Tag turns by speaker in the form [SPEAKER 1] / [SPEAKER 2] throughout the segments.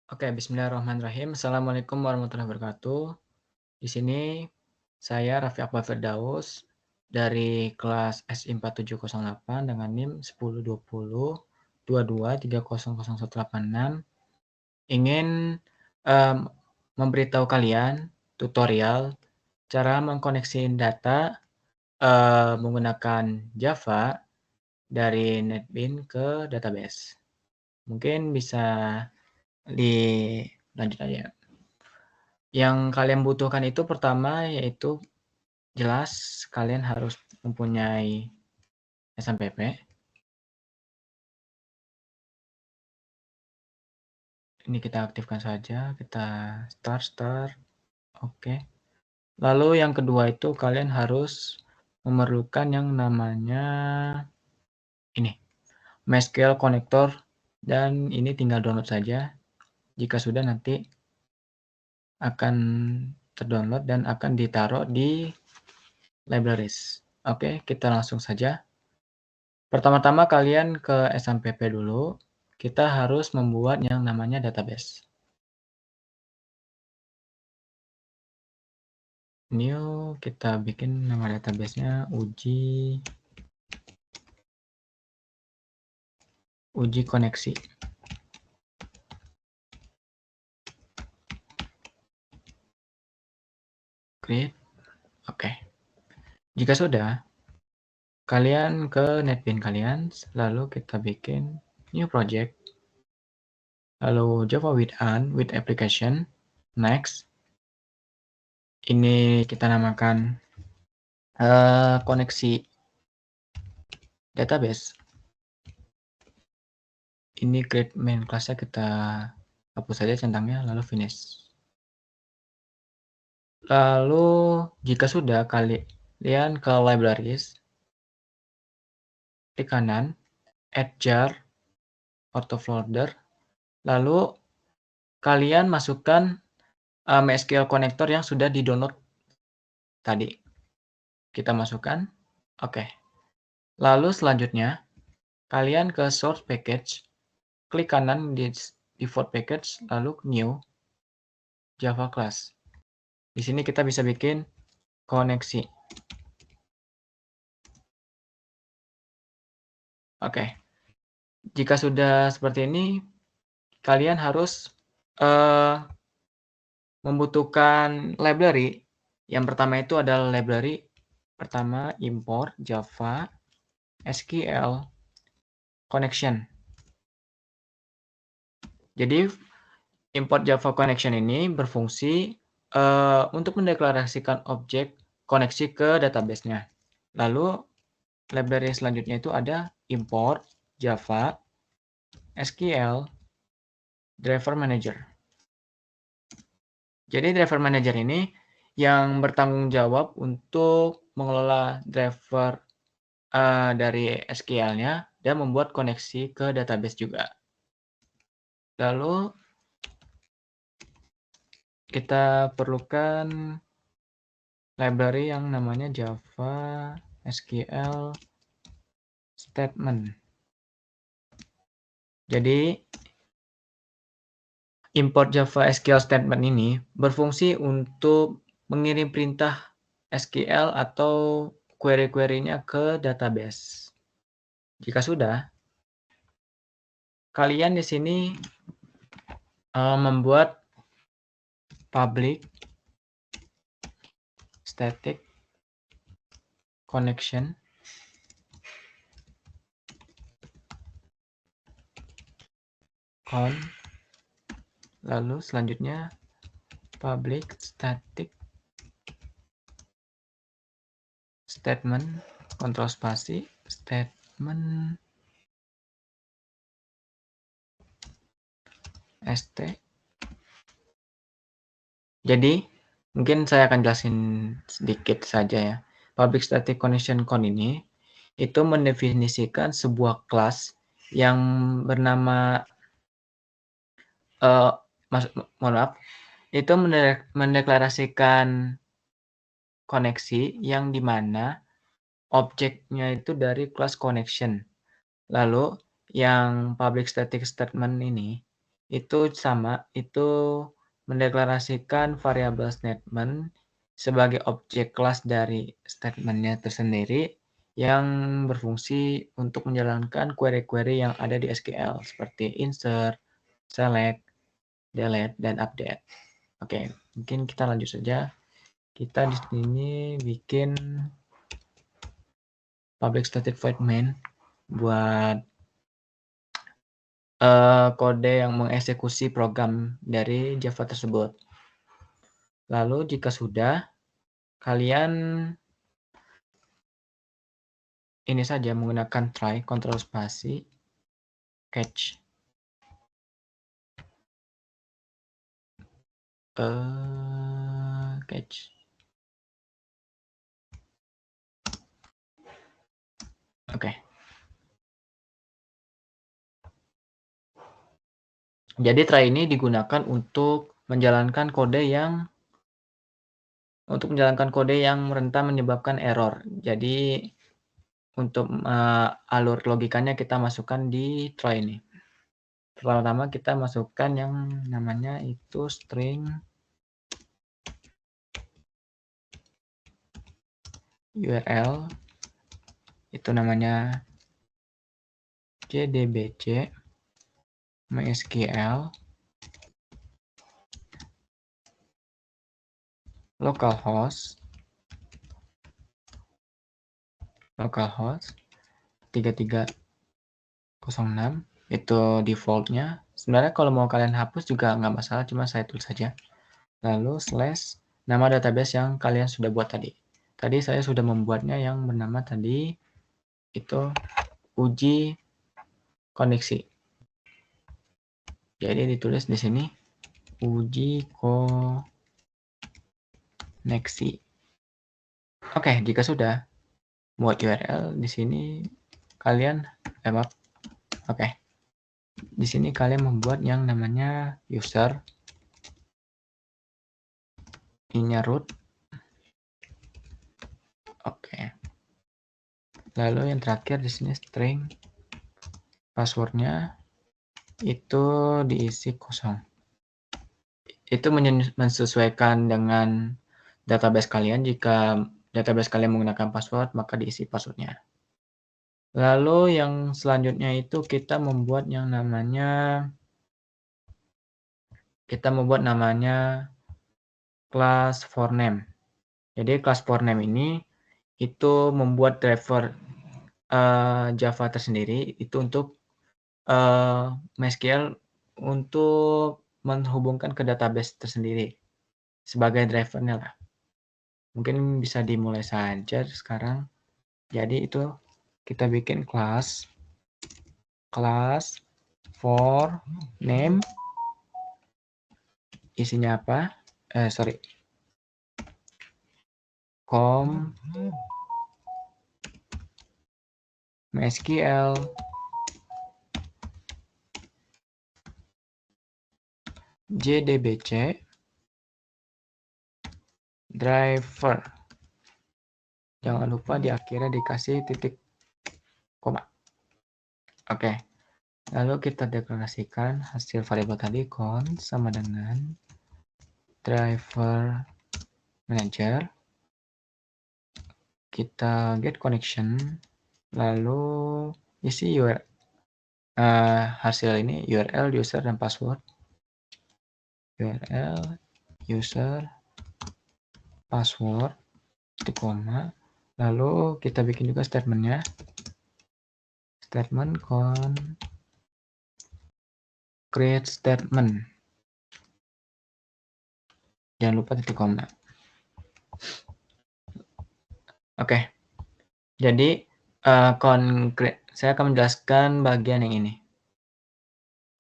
[SPEAKER 1] Oke, bismillahirrahmanirrahim. Assalamualaikum warahmatullahi wabarakatuh. Di sini saya Raffi Akbar Firdaus dari kelas SI 4708 dengan NIM 1020 22 300186 ingin em, memberitahu kalian tutorial cara mengkoneksi data menggunakan Java dari NetBeans ke database. Mungkin bisa dilanjut aja. Yang kalian butuhkan itu pertama yaitu jelas kalian harus mempunyai SMPP. Ini kita aktifkan saja, kita start. Oke. Lalu yang kedua itu kalian harus memerlukan yang namanya ini, MySQL Connector, dan ini tinggal download saja. Jika sudah nanti akan terdownload dan akan ditaruh di libraries. Oke, kita langsung saja. Pertama-tama kalian ke SMPP dulu, kita harus membuat yang namanya database. New, kita bikin nama database-nya uji koneksi. Create. Oke. Jika sudah, kalian ke NetBeans kalian, lalu kita bikin new project. Lalu Java with application. Next. Ini kita namakan koneksi database. Ini create main class-nya kita hapus saja centangnya, lalu finish. Lalu jika sudah kalian ke libraries, klik kanan, add jar, auto folder, lalu kalian masukkan MySQL connector yang sudah di-download tadi. Kita masukkan, oke. Lalu selanjutnya, kalian ke source package, klik kanan di default package, lalu new, Java class. Di sini kita bisa bikin koneksi. Oke. Jika sudah seperti ini, kalian harus membutuhkan library. Yang pertama itu adalah library pertama import Java SQL connection. Jadi import Java connection ini berfungsi untuk mendeklarasikan objek koneksi ke database-nya. Lalu library selanjutnya itu ada import Java SQL driver manager. Jadi driver manager ini yang bertanggung jawab untuk mengelola driver dari SQL-nya dan membuat koneksi ke database juga. Lalu kita perlukan library yang namanya Java SQL Statement. Jadi import Java SQL Statement ini berfungsi untuk mengirim perintah SQL atau query-query-nya ke database. Jika sudah, kalian di sini membuat public static connection con, lalu selanjutnya public static statement kontrol spasi statement st. Jadi mungkin saya akan jelasin sedikit saja ya. Public static connection con ini itu mendefinisikan sebuah kelas yang bernama mohon maaf, itu mendeklarasikan koneksi yang dimana objeknya itu dari kelas connection. Lalu yang public static statement ini itu sama, itu mendeklarasikan variabel statement sebagai objek kelas dari statement-nya tersendiri yang berfungsi untuk menjalankan query-query yang ada di SQL seperti insert, select, delete, dan update. Oke, mungkin kita lanjut saja. Kita di sini bikin public static void main buat kode yang mengeksekusi program dari Java tersebut. Lalu jika sudah, kalian ini saja menggunakan try, kontrol spasi, catch. Catch. Oke. Jadi try ini digunakan untuk menjalankan kode yang rentan menyebabkan error. Jadi untuk alur logikanya kita masukkan di try ini. Pertama-tama kita masukkan yang namanya itu string URL, itu namanya jdbc mysql localhost 3306 itu defaultnya. Sebenarnya kalau mau kalian hapus juga nggak masalah, cuma saya tulis saja. Lalu slash nama database yang kalian sudah buat tadi. Tadi saya sudah membuatnya yang bernama tadi itu uji koneksi. Jadi ditulis di sini uji koneksi. Oke, jika sudah buat URL di sini kalian Oke. Di sini kalian membuat yang namanya user, ininya root. Oke. Lalu yang terakhir di sini string, passwordnya itu diisi kosong. Itu menyesuaikan dengan database kalian. Jika database kalian menggunakan password, maka diisi passwordnya. Lalu yang selanjutnya itu kita membuat yang namanya class for name. Jadi class for name ini itu membuat driver Java tersendiri itu untuk MySQL untuk menghubungkan ke database tersendiri sebagai drivernya lah. Mungkin bisa dimulai saja sekarang. Jadi itu kita bikin class for name, isinya apa? MySQL jdbc driver. Jangan lupa di akhirnya dikasih titik koma. Oke. Lalu kita deklarasikan hasil variabel tadi const sama dengan driver manager. Kita get connection, lalu isi URL hasil ini URL, user, dan password. URL, user, password, titik koma. Lalu kita bikin juga statementnya. Statement create statement. Jangan lupa titik koma. Oke. Jadi saya akan menjelaskan bagian yang ini.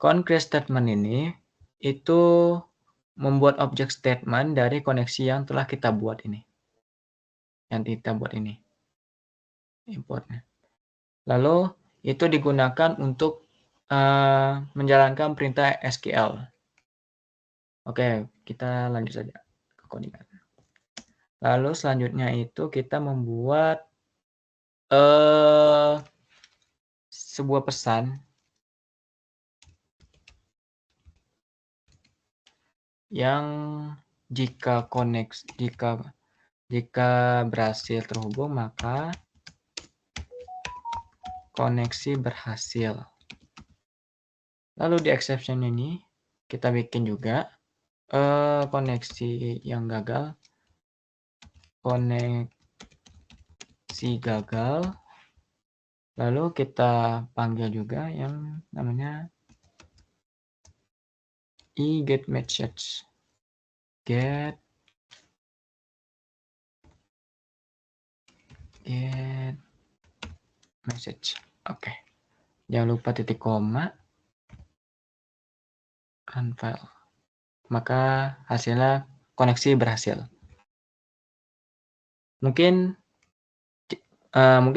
[SPEAKER 1] Concrete statement ini itu membuat objek statement dari koneksi yang telah kita buat ini. Importnya. Lalu itu digunakan untuk menjalankan perintah SQL. Oke, kita lanjut saja ke codingan. Lalu selanjutnya itu kita membuat sebuah pesan yang jika berhasil terhubung maka koneksi berhasil. Lalu di exception ini kita bikin juga koneksi yang gagal. Koneksi gagal. Lalu kita panggil juga yang namanya getMessage. Get message. Oke. Jangan lupa titik koma. Run file. Maka hasilnya koneksi berhasil. Mungkin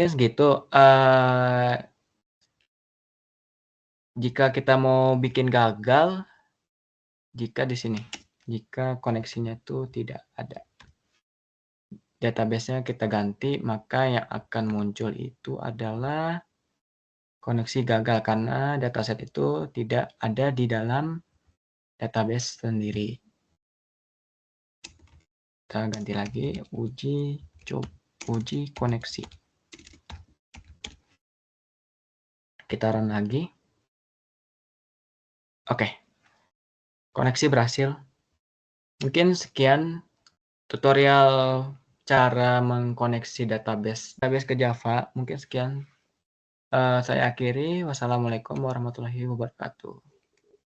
[SPEAKER 1] segitu. Jika kita mau bikin gagal, jika di sini, jika koneksinya itu tidak ada, database-nya kita ganti, maka yang akan muncul itu adalah koneksi gagal karena dataset itu tidak ada di dalam database sendiri. Kita ganti lagi, uji koneksi. Kita run lagi. Oke. Koneksi berhasil. Mungkin sekian tutorial cara mengkoneksi database ke Java. Mungkin sekian. Saya akhiri. Wassalamualaikum warahmatullahi wabarakatuh.